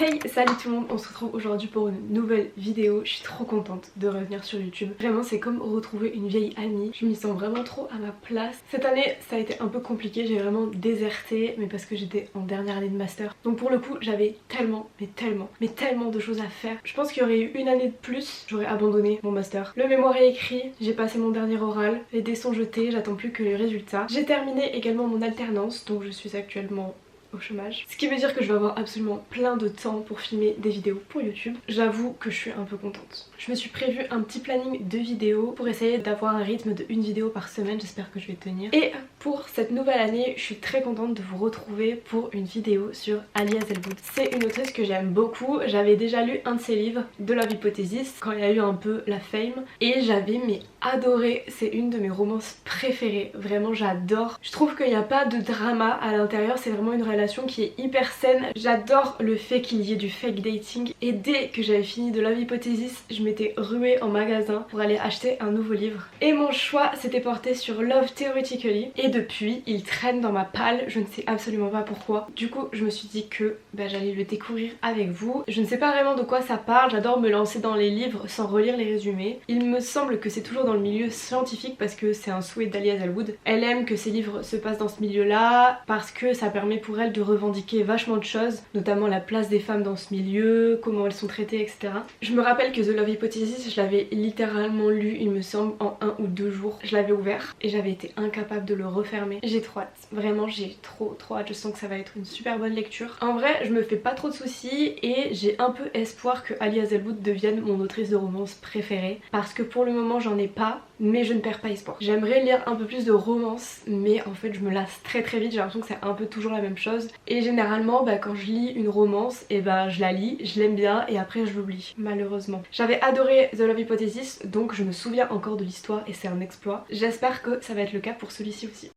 Hey, salut tout le monde, on se retrouve aujourd'hui pour une nouvelle vidéo. Je suis trop contente de revenir sur YouTube. Vraiment, c'est comme retrouver une vieille amie. Je m'y sens vraiment trop à ma place. Cette année, ça a été un peu compliqué, j'ai vraiment déserté, mais parce que j'étais en dernière année de master. Donc pour le coup, j'avais tellement de choses à faire. Je pense qu'il y aurait eu une année de plus, j'aurais abandonné mon master. Le mémoire est écrit, j'ai passé mon dernier oral, les dés sont jetés, j'attends plus que les résultats. J'ai terminé également mon alternance, donc je suis actuellement au chômage. Ce qui veut dire que je vais avoir absolument plein de temps pour filmer des vidéos pour YouTube. J'avoue que je suis un peu contente. Je me suis prévu un petit planning de vidéos pour essayer d'avoir un rythme de une vidéo par semaine, j'espère que je vais tenir. Et pour cette nouvelle année, je suis très contente de vous retrouver pour une vidéo sur Ali Hazelwood. C'est une autrice que j'aime beaucoup, j'avais déjà lu un de ses livres, de Love Hypothesis, quand il y a eu un peu la fame, et j'avais adoré, c'est une de mes romances préférées, vraiment j'adore. Je trouve qu'il n'y a pas de drama à l'intérieur, c'est vraiment une relation qui est hyper saine. J'adore le fait qu'il y ait du fake dating et dès que j'avais fini de Love Hypothesis, je m'étais ruée en magasin pour aller acheter un nouveau livre. Et mon choix s'était porté sur Love Theoretically et depuis il traîne dans ma palle, je ne sais absolument pas pourquoi. Du coup je me suis dit que j'allais le découvrir avec vous. Je ne sais pas vraiment de quoi ça parle, j'adore me lancer dans les livres sans relire les résumés. Il me semble que c'est toujours dans le milieu scientifique parce que c'est un souhait d'Ali Hazelwood. Elle aime que ses livres se passent dans ce milieu là parce que ça permet pour elle de revendiquer vachement de choses, notamment la place des femmes dans ce milieu, comment elles sont traitées, etc. Je me rappelle que The Love Hypothesis, je l'avais littéralement lu, il me semble, en 1 ou 2 jours. Je l'avais ouvert et j'avais été incapable de le refermer. J'ai trop hâte, vraiment j'ai trop hâte, je sens que ça va être une super bonne lecture. En vrai, je me fais pas trop de soucis et j'ai un peu espoir que Ali Hazelwood devienne mon autrice de romance préférée parce que pour le moment j'en ai pas, mais je ne perds pas espoir. J'aimerais lire un peu plus de romance, mais en fait je me lasse très vite, j'ai l'impression que c'est un peu toujours la même chose. Et généralement quand je lis une romance, je la lis, je l'aime bien et après je l'oublie, malheureusement. J'avais adoré The Love Hypothesis, donc je me souviens encore de l'histoire et c'est un exploit. J'espère que ça va être le cas pour celui-ci aussi.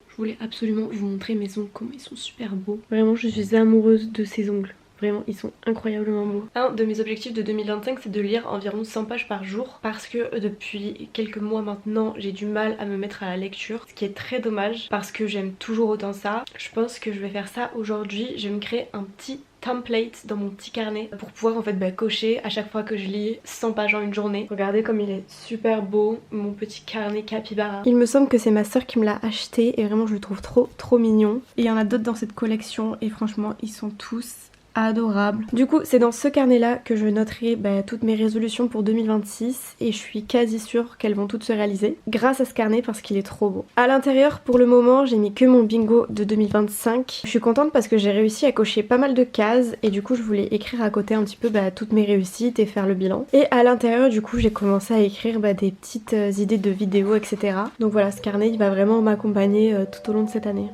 Je voulais absolument vous montrer mes ongles, comme ils sont super beaux. Vraiment je suis amoureuse de ces ongles. Vraiment, ils sont incroyablement beaux. Un de mes objectifs de 2025, c'est de lire environ 100 pages par jour parce que depuis quelques mois maintenant, j'ai du mal à me mettre à la lecture, ce qui est très dommage parce que j'aime toujours autant ça. Je pense que je vais faire ça aujourd'hui. Je vais me créer un petit template dans mon petit carnet pour pouvoir en fait cocher à chaque fois que je lis 100 pages en une journée. Regardez comme il est super beau, mon petit carnet capybara. Il me semble que c'est ma soeur qui me l'a acheté et vraiment je le trouve trop mignon. Et il y en a d'autres dans cette collection et franchement ils sont tous adorable. Du coup c'est dans ce carnet là que je noterai toutes mes résolutions pour 2026 et je suis quasi sûre qu'elles vont toutes se réaliser grâce à ce carnet parce qu'il est trop beau. À l'intérieur pour le moment j'ai mis que mon bingo de 2025. Je suis contente parce que j'ai réussi à cocher pas mal de cases et du coup je voulais écrire à côté un petit peu toutes mes réussites et faire le bilan. Et à l'intérieur du coup j'ai commencé à écrire des petites idées de vidéos etc. Donc voilà, ce carnet il va vraiment m'accompagner tout au long de cette année.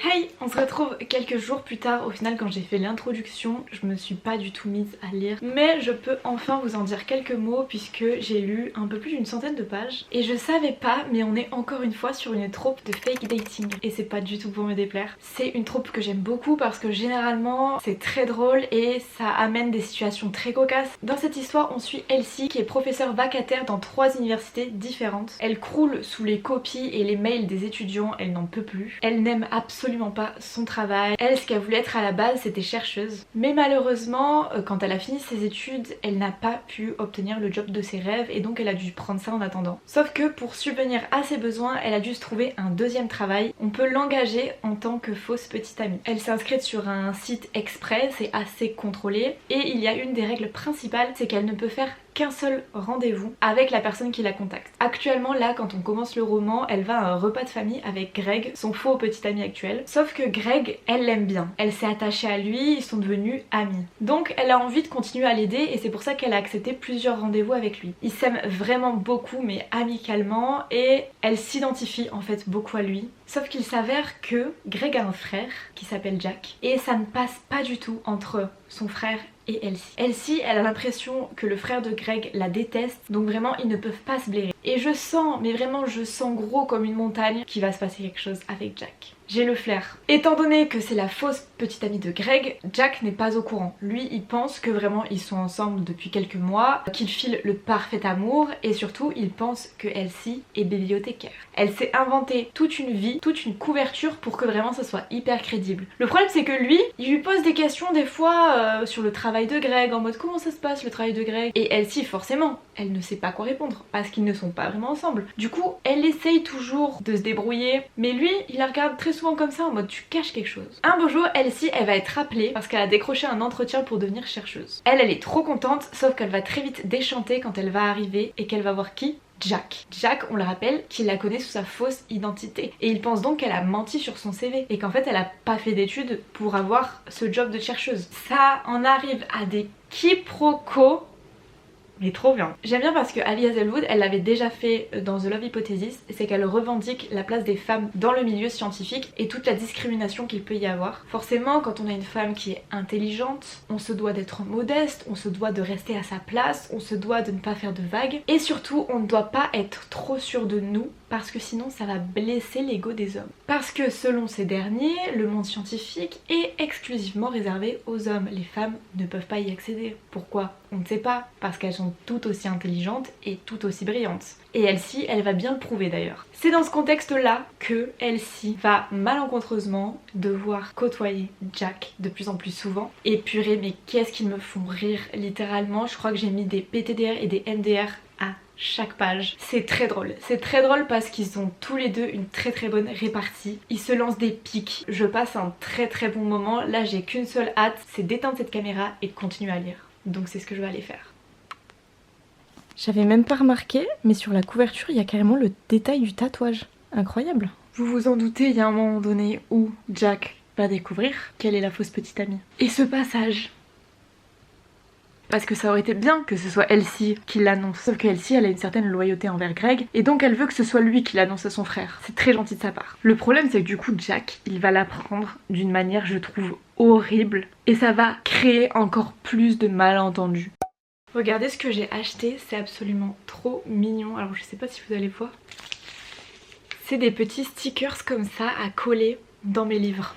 Hey, on se retrouve quelques jours plus tard. Au final quand j'ai fait l'introduction, je me suis pas du tout mise à lire. Mais je peux enfin vous en dire quelques mots puisque j'ai lu un peu plus d'une centaine de pages. Et je savais pas, mais on est encore une fois sur une troupe de fake dating. Et c'est pas du tout pour me déplaire. C'est une troupe que j'aime beaucoup parce que généralement c'est très drôle et ça amène des situations très cocasses. Dans cette histoire on suit Elsie qui est professeure vacataire dans 3 universités différentes. Elle croule sous les copies et les mails des étudiants, elle n'en peut plus. Elle n'aime absolument pas son travail. Elle, ce qu'elle voulait être à la base, c'était chercheuse. Mais malheureusement, quand elle a fini ses études, elle n'a pas pu obtenir le job de ses rêves et donc elle a dû prendre ça en attendant. Sauf que pour subvenir à ses besoins, elle a dû se trouver un deuxième travail. On peut l'engager en tant que fausse petite amie. Elle s'est inscrite sur un site exprès, c'est assez contrôlé et il y a une des règles principales, c'est qu'elle ne peut faire qu'un seul rendez-vous avec la personne qui la contacte. Actuellement là quand on commence le roman, elle va à un repas de famille avec Greg, son faux petit ami actuel. Sauf que Greg, elle l'aime bien, elle s'est attachée à lui, ils sont devenus amis. Donc elle a envie de continuer à l'aider et c'est pour ça qu'elle a accepté plusieurs rendez-vous avec lui. Ils s'aiment vraiment beaucoup mais amicalement et elle s'identifie en fait beaucoup à lui. Sauf qu'il s'avère que Greg a un frère qui s'appelle Jack et ça ne passe pas du tout entre son frère et Elsie. Elsie, elle a l'impression que le frère de Greg la déteste, donc vraiment ils ne peuvent pas se blairer. et je sens, mais vraiment je sens gros comme une montagne, qu'il va se passer quelque chose avec Jack. J'ai le flair. Étant donné que c'est la fausse petite amie de Greg, Jack n'est pas au courant. Lui, il pense que vraiment ils sont ensemble depuis quelques mois, qu'ils filent le parfait amour et surtout, il pense que Elsie est bibliothécaire. Elle s'est inventée toute une vie, toute une couverture pour que vraiment ça soit hyper crédible. Le problème c'est que lui, il lui pose des questions des fois sur le travail de Greg, en mode comment ça se passe le travail de Greg. Et Elsie, forcément, elle ne sait pas quoi répondre parce qu'ils ne sont pas vraiment ensemble. Du coup, elle essaye toujours de se débrouiller, mais lui, il la regarde très souvent comme ça en mode tu caches quelque chose. Un beau jour, Elsie, elle va être appelée parce qu'elle a décroché un entretien pour devenir chercheuse. Elle est trop contente, sauf qu'elle va très vite déchanter quand elle va arriver et qu'elle va voir qui ? Jack. Jack, on le rappelle, qu'il la connaît sous sa fausse identité. Et il pense donc qu'elle a menti sur son CV et qu'en fait elle a pas fait d'études pour avoir ce job de chercheuse. Ça en arrive à des quiproquos. Mais trop bien. J'aime bien parce que Ali Hazelwood, elle l'avait déjà fait dans The Love Hypothesis, c'est qu'elle revendique la place des femmes dans le milieu scientifique et toute la discrimination qu'il peut y avoir. Forcément, quand on a une femme qui est intelligente, on se doit d'être modeste, on se doit de rester à sa place, on se doit de ne pas faire de vagues et surtout, on ne doit pas être trop sûr de nous parce que sinon ça va blesser l'ego des hommes. Parce que selon ces derniers, le monde scientifique est exclusivement réservé aux hommes. Les femmes ne peuvent pas y accéder. Pourquoi ? On ne sait pas. Parce qu'elles sont tout aussi intelligentes et tout aussi brillantes. Et Elsie, elle va bien le prouver d'ailleurs. C'est dans ce contexte-là que Elsie va malencontreusement devoir côtoyer Jack de plus en plus souvent. Et purée, mais qu'est-ce qu'ils me font rire littéralement. Je crois que j'ai mis des PTDR et des MDR à chaque page. C'est très drôle parce qu'ils ont tous les deux une très bonne répartie. Ils se lancent des pics. Je passe un très bon moment. Là, j'ai qu'une seule hâte, c'est d'éteindre cette caméra et de continuer à lire. Donc c'est ce que je vais aller faire. J'avais même pas remarqué, mais sur la couverture, il y a carrément le détail du tatouage. Incroyable. Vous vous en doutez, il y a un moment donné où Jack va découvrir quelle est la fausse petite amie. Et ce passage. Parce que ça aurait été bien que ce soit Elsie qui l'annonce. Sauf que Elsie, elle a une certaine loyauté envers Greg, et donc elle veut que ce soit lui qui l'annonce à son frère. C'est très gentil de sa part. Le problème, c'est que du coup, Jack, il va l'apprendre d'une manière, je trouve, horrible. Et ça va créer encore plus de malentendus. Regardez ce que j'ai acheté, c'est absolument trop mignon. Alors je sais pas si vous allez voir. C'est des petits stickers comme ça à coller dans mes livres.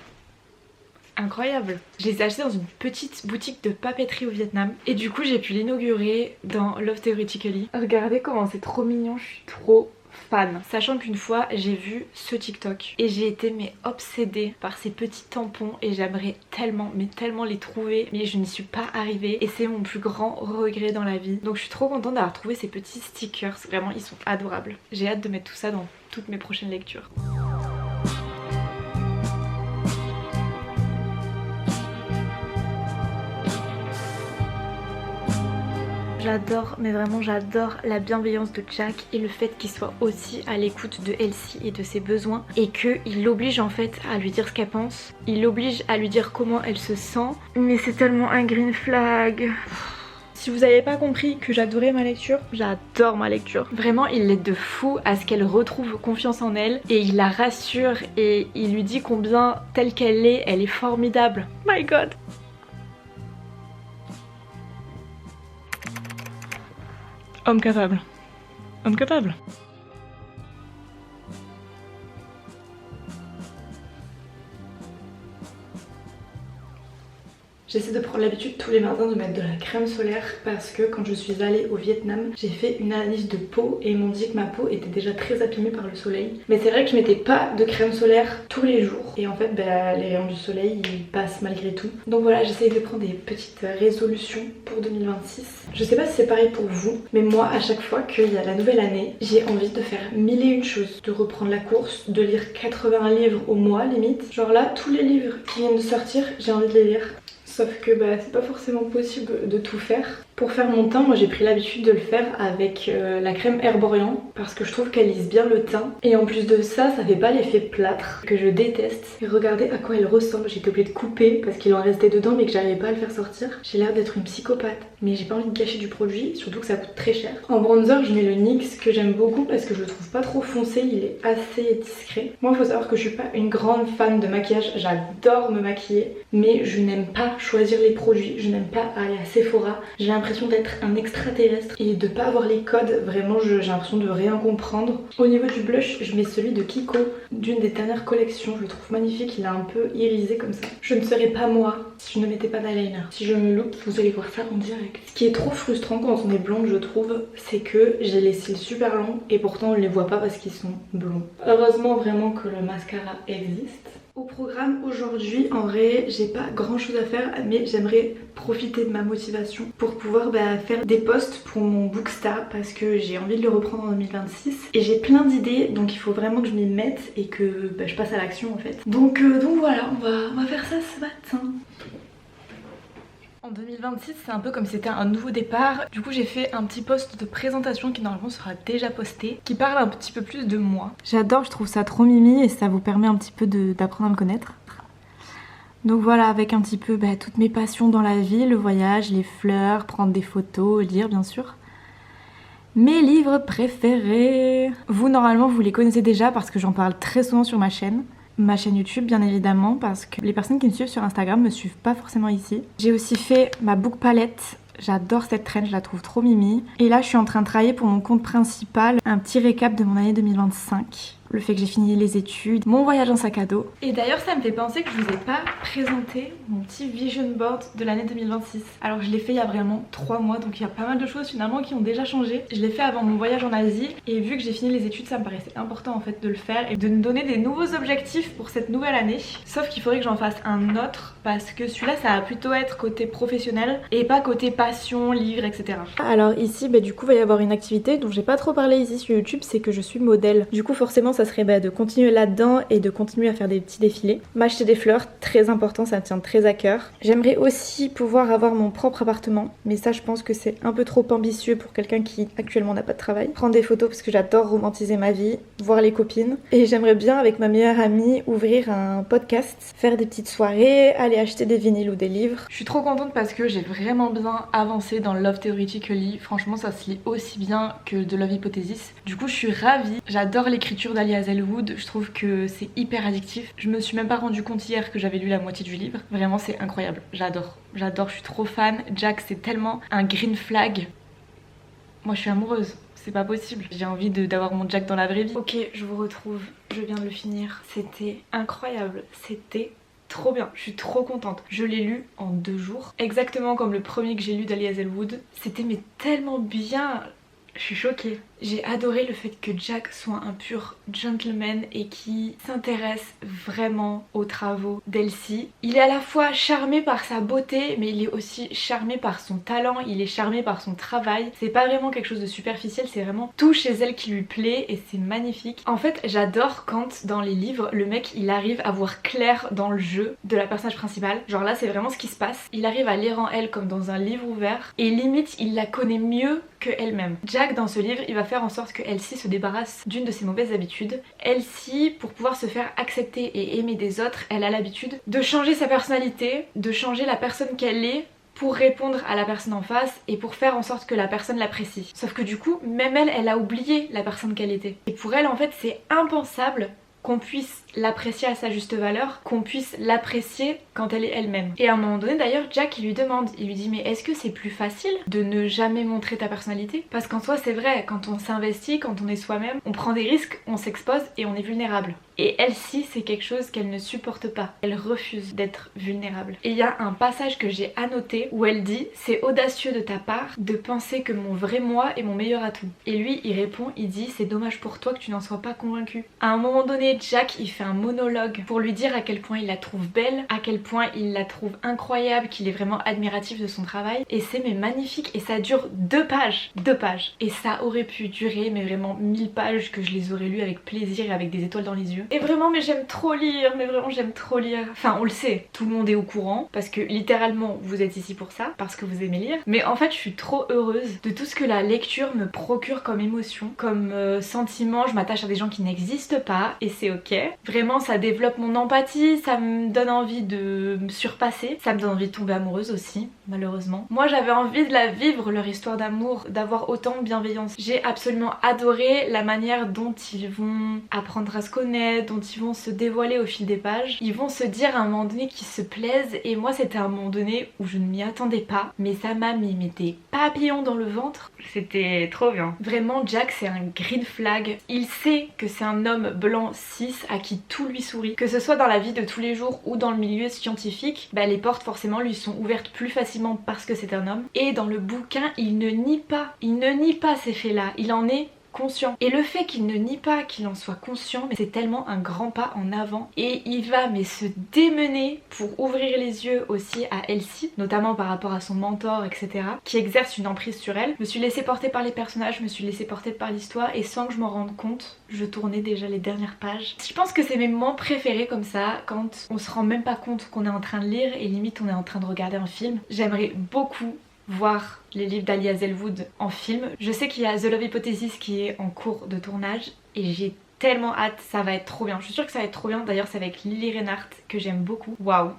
Incroyable. Je les ai achetés dans une petite boutique de papeterie au Vietnam et du coup j'ai pu l'inaugurer dans Love Theoretically. Regardez comment c'est trop mignon, je suis trop fan. Sachant qu'une fois j'ai vu ce TikTok et j'ai été obsédée par ces petits tampons et j'aimerais tellement les trouver, mais je n'y suis pas arrivée et c'est mon plus grand regret dans la vie. Donc je suis trop contente d'avoir trouvé ces petits stickers, vraiment ils sont adorables. J'ai hâte de mettre tout ça dans toutes mes prochaines lectures. J'adore, mais vraiment j'adore la bienveillance de Jack et le fait qu'il soit aussi à l'écoute de Elsie et de ses besoins et qu'il l'oblige en fait à lui dire ce qu'elle pense. Il l'oblige à lui dire comment elle se sent. Mais c'est tellement un green flag. Si vous n'avez pas compris que j'adorais ma lecture, j'adore ma lecture. Vraiment, il l'aide de fou à ce qu'elle retrouve confiance en elle et il la rassure et il lui dit combien telle qu'elle est, elle est formidable. My God. Homme capable. Homme capable. J'essaie de prendre l'habitude tous les matins de mettre de la crème solaire parce que quand je suis allée au Vietnam, j'ai fait une analyse de peau et ils m'ont dit que ma peau était déjà très abîmée par le soleil. Mais c'est vrai que je mettais pas de crème solaire tous les jours. Et en fait, les rayons du soleil, ils passent malgré tout. Donc voilà, j'essaie de prendre des petites résolutions pour 2026. Je sais pas si c'est pareil pour vous, mais moi, à chaque fois qu'il y a la nouvelle année, j'ai envie de faire 1001 choses. De reprendre la course, de lire 80 livres au mois limite. Genre là, tous les livres qui viennent de sortir, j'ai envie de les lire. Sauf que c'est pas forcément possible de tout faire. Pour faire mon teint, moi j'ai pris l'habitude de le faire avec la crème Herborian parce que je trouve qu'elle lisse bien le teint. Et en plus de ça, ça fait pas l'effet plâtre que je déteste. Et regardez à quoi elle ressemble. J'ai été obligée de couper parce qu'il en restait dedans mais que j'arrivais pas à le faire sortir. J'ai l'air d'être une psychopathe. Mais j'ai pas envie de gâcher du produit, surtout que ça coûte très cher. En bronzer, je mets le NYX que j'aime beaucoup parce que je le trouve pas trop foncé, il est assez discret. Moi, faut savoir que je suis pas une grande fan de maquillage. J'adore me maquiller, mais je n'aime pas choisir les produits. Je n'aime pas aller à Sephora. J'ai l'impression l'impression d'être un extraterrestre et de pas avoir les codes. Vraiment j'ai l'impression de rien comprendre. Au niveau du blush, je mets celui de Kiko d'une des dernières collections. Je le trouve magnifique, il est un peu irisé comme ça. Je ne serais pas moi si je ne mettais pas d'eyeliner. Si je me loupe, vous allez voir ça en direct. Ce qui est trop frustrant quand on est blonde, je trouve, c'est que j'ai les cils super longs et pourtant on ne les voit pas parce qu'ils sont blonds. Heureusement vraiment que le mascara existe. Au programme aujourd'hui, en vrai, j'ai pas grand chose à faire, mais j'aimerais profiter de ma motivation pour pouvoir faire des posts pour mon Booksta parce que j'ai envie de le reprendre en 2026 et j'ai plein d'idées, donc il faut vraiment que je m'y mette et que je passe à l'action en fait. Donc voilà, on va faire ça ce matin. En 2026, c'est un peu comme si c'était un nouveau départ. Du coup, j'ai fait un petit post de présentation qui normalement sera déjà posté, qui parle un petit peu plus de moi. J'adore, je trouve ça trop mimi et ça vous permet un petit peu d'apprendre à me connaître. Donc voilà, avec un petit peu toutes mes passions dans la vie, le voyage, les fleurs, prendre des photos, lire bien sûr. Mes livres préférés. Vous, normalement, vous les connaissez déjà parce que j'en parle très souvent sur ma chaîne. Ma chaîne YouTube bien évidemment parce que les personnes qui me suivent sur Instagram me suivent pas forcément ici. J'ai aussi fait ma book palette, j'adore cette trend, je la trouve trop mimi. Et là je suis en train de travailler pour mon compte principal un petit récap de mon année 2025. Le fait que j'ai fini les études, mon voyage en sac à dos. Et d'ailleurs ça me fait penser que je vous ai pas présenté mon petit vision board de l'année 2026. Alors je l'ai fait il y a vraiment 3 mois, donc il y a pas mal de choses finalement qui ont déjà changé. Je l'ai fait avant mon voyage en Asie et vu que j'ai fini les études ça me paraissait important en fait de le faire et de me donner des nouveaux objectifs pour cette nouvelle année. Sauf qu'il faudrait que j'en fasse un autre parce que celui-là ça va plutôt être côté professionnel et pas côté passion, livre, etc. Alors ici du coup il va y avoir une activité dont j'ai pas trop parlé ici sur YouTube, c'est que je suis modèle. Du coup forcément ça serait de continuer là-dedans et de continuer à faire des petits défilés. M'acheter des fleurs, très important, ça me tient très à cœur. J'aimerais aussi pouvoir avoir mon propre appartement, mais ça je pense que c'est un peu trop ambitieux pour quelqu'un qui actuellement n'a pas de travail. Prendre des photos parce que j'adore romantiser ma vie, voir les copines. Et j'aimerais bien avec ma meilleure amie ouvrir un podcast, faire des petites soirées, aller acheter des vinyles ou des livres. Je suis trop contente parce que j'ai vraiment bien avancé dans Love Theoretically. Franchement ça se lit aussi bien que de Love Hypothesis. Du coup je suis ravie. J'adore l'écriture d'Ali Hazelwood. Je trouve que c'est hyper addictif. Je me suis même pas rendu compte hier que j'avais lu la moitié du livre. Vraiment c'est incroyable, j'adore, je suis trop fan. Jack c'est tellement un green flag. Moi je suis amoureuse, c'est pas possible. J'ai envie d'avoir mon Jack dans la vraie vie. Ok, je vous retrouve, je viens de le finir. C'était incroyable, c'était trop bien, je suis trop contente. Je l'ai lu en 2 jours, exactement comme le premier que j'ai lu d'Ali Hazelwood. C'était mais tellement bien. Je suis choquée. J'ai adoré le fait que Jack soit un pur gentleman et qui s'intéresse vraiment aux travaux d'Elsie. Il est à la fois charmé par sa beauté, mais il est aussi charmé par son talent, il est charmé par son travail. C'est pas vraiment quelque chose de superficiel, c'est vraiment tout chez elle qui lui plaît et c'est magnifique. En fait, j'adore quand dans les livres, le mec il arrive à voir clair dans le jeu de la personnage principale. Genre là, c'est vraiment ce qui se passe. Il arrive à lire en elle comme dans un livre ouvert et limite, il la connaît mieux que elle-même. Jack, dans ce livre, il va faire en sorte que Elsie se débarrasse d'une de ses mauvaises habitudes. Elsie, pour pouvoir se faire accepter et aimer des autres, elle a l'habitude de changer sa personnalité, de changer la personne qu'elle est pour répondre à la personne en face et pour faire en sorte que la personne l'apprécie. Sauf que du coup, même elle a oublié la personne qu'elle était. Et pour elle, en fait, c'est impensable qu'on puisse l'apprécier à sa juste valeur, qu'on puisse l'apprécier quand elle est elle-même. Et à un moment donné d'ailleurs, Jack il lui demande, il lui dit mais est-ce que c'est plus facile de ne jamais montrer ta personnalité? Parce qu'en soi c'est vrai, quand on s'investit, quand on est soi-même, on prend des risques, on s'expose et on est vulnérable. Et Elsie c'est quelque chose qu'elle ne supporte pas, elle refuse d'être vulnérable. Et il y a un passage que j'ai annoté où elle dit c'est audacieux de ta part de penser que mon vrai moi est mon meilleur atout. Et lui il répond, il dit c'est dommage pour toi que tu n'en sois pas convaincu. À un moment donné Jack il fait un monologue pour lui dire à quel point il la trouve belle, à quel point il la trouve incroyable, qu'il est vraiment admiratif de son travail et c'est mais magnifique et ça dure 2 pages, 2 pages et ça aurait pu durer mais vraiment 1000 pages que je les aurais lues avec plaisir et avec des étoiles dans les yeux. Et vraiment mais j'aime trop lire, mais vraiment j'aime trop lire. Enfin on le sait, tout le monde est au courant parce que littéralement vous êtes ici pour ça, parce que vous aimez lire, mais en fait je suis trop heureuse de tout ce que la lecture me procure comme émotion, comme sentiment. Je m'attache à des gens qui n'existent pas et c'est ok. Vraiment ça développe mon empathie, ça me donne envie de me surpasser. Ça me donne envie de tomber amoureuse aussi, malheureusement. Moi j'avais envie de la vivre, leur histoire d'amour, d'avoir autant de bienveillance. J'ai absolument adoré la manière dont ils vont apprendre à se connaître, dont ils vont se dévoiler au fil des pages. Ils vont se dire à un moment donné qu'ils se plaisent, et moi c'était un moment donné où je ne m'y attendais pas, mais ça m'a mis des papillons dans le ventre. C'était trop bien. Vraiment, Jack c'est un green flag. Il sait que c'est un homme blanc cis à qui tout lui sourit. Que ce soit dans la vie de tous les jours ou dans le milieu scientifique, bah, les portes forcément lui sont ouvertes plus facilement parce que c'est un homme. Et dans le bouquin, il ne nie pas ces faits-là. Il en est conscient. Et le fait qu'il ne nie pas qu'il en soit conscient, mais c'est tellement un grand pas en avant. Et il va mais se démener pour ouvrir les yeux aussi à Elsie, notamment par rapport à son mentor, etc., qui exerce une emprise sur elle. Je me suis laissée porter par les personnages, je me suis laissée porter par l'histoire, et sans que je m'en rende compte, je tournais déjà les dernières pages. Je pense que c'est mes moments préférés comme ça, quand on se rend même pas compte qu'on est en train de lire et limite on est en train de regarder un film. J'aimerais beaucoup voir les livres d'Ali Hazelwood en film. Je sais qu'il y a The Love Hypothesis qui est en cours de tournage et j'ai tellement hâte, ça va être trop bien. Je suis sûre que ça va être trop bien, d'ailleurs c'est avec Lily Reinhardt que j'aime beaucoup. Waouh!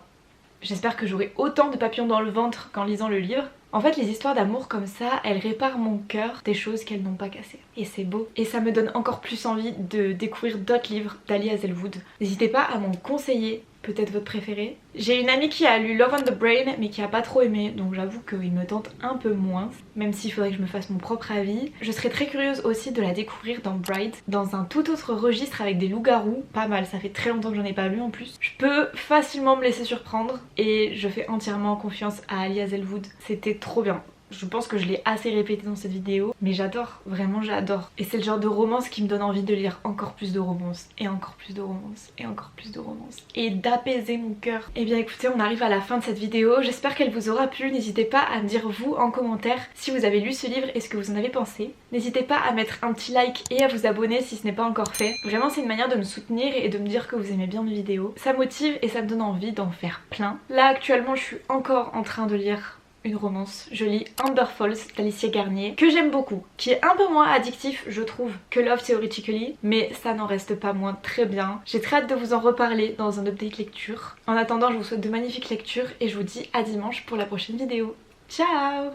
J'espère que j'aurai autant de papillons dans le ventre qu'en lisant le livre. En fait, les histoires d'amour comme ça, elles réparent mon cœur des choses qu'elles n'ont pas cassées. Et c'est beau. Et ça me donne encore plus envie de découvrir d'autres livres d'Ali Hazelwood. N'hésitez pas à m'en conseiller, peut-être votre préféré. J'ai une amie qui a lu Love on the Brain mais qui a pas trop aimé, donc j'avoue qu'il me tente un peu moins, même s'il faudrait que je me fasse mon propre avis. Je serais très curieuse aussi de la découvrir dans Bride, dans un tout autre registre avec des loups-garous. Pas mal, ça fait très longtemps que j'en ai pas lu en plus. Je peux facilement me laisser surprendre et je fais entièrement confiance à Ali Hazelwood. C'était trop bien. Je pense que je l'ai assez répété dans cette vidéo, mais j'adore, vraiment j'adore. Et c'est le genre de romance qui me donne envie de lire encore plus de romances, et encore plus de romances, et encore plus de romances, et d'apaiser mon cœur. Et bien écoutez, on arrive à la fin de cette vidéo, j'espère qu'elle vous aura plu. N'hésitez pas à me dire vous en commentaire si vous avez lu ce livre et ce que vous en avez pensé. N'hésitez pas à mettre un petit like et à vous abonner si ce n'est pas encore fait. Vraiment c'est une manière de me soutenir et de me dire que vous aimez bien mes vidéos. Ça motive et ça me donne envie d'en faire plein. Là actuellement je suis encore en train de lire une romance. Je lis Amber Falls d'Alicia Garnier, que j'aime beaucoup, qui est un peu moins addictif je trouve que Love Theoretically, mais ça n'en reste pas moins très bien. J'ai très hâte de vous en reparler dans un update lecture. En attendant, je vous souhaite de magnifiques lectures et je vous dis à dimanche pour la prochaine vidéo. Ciao!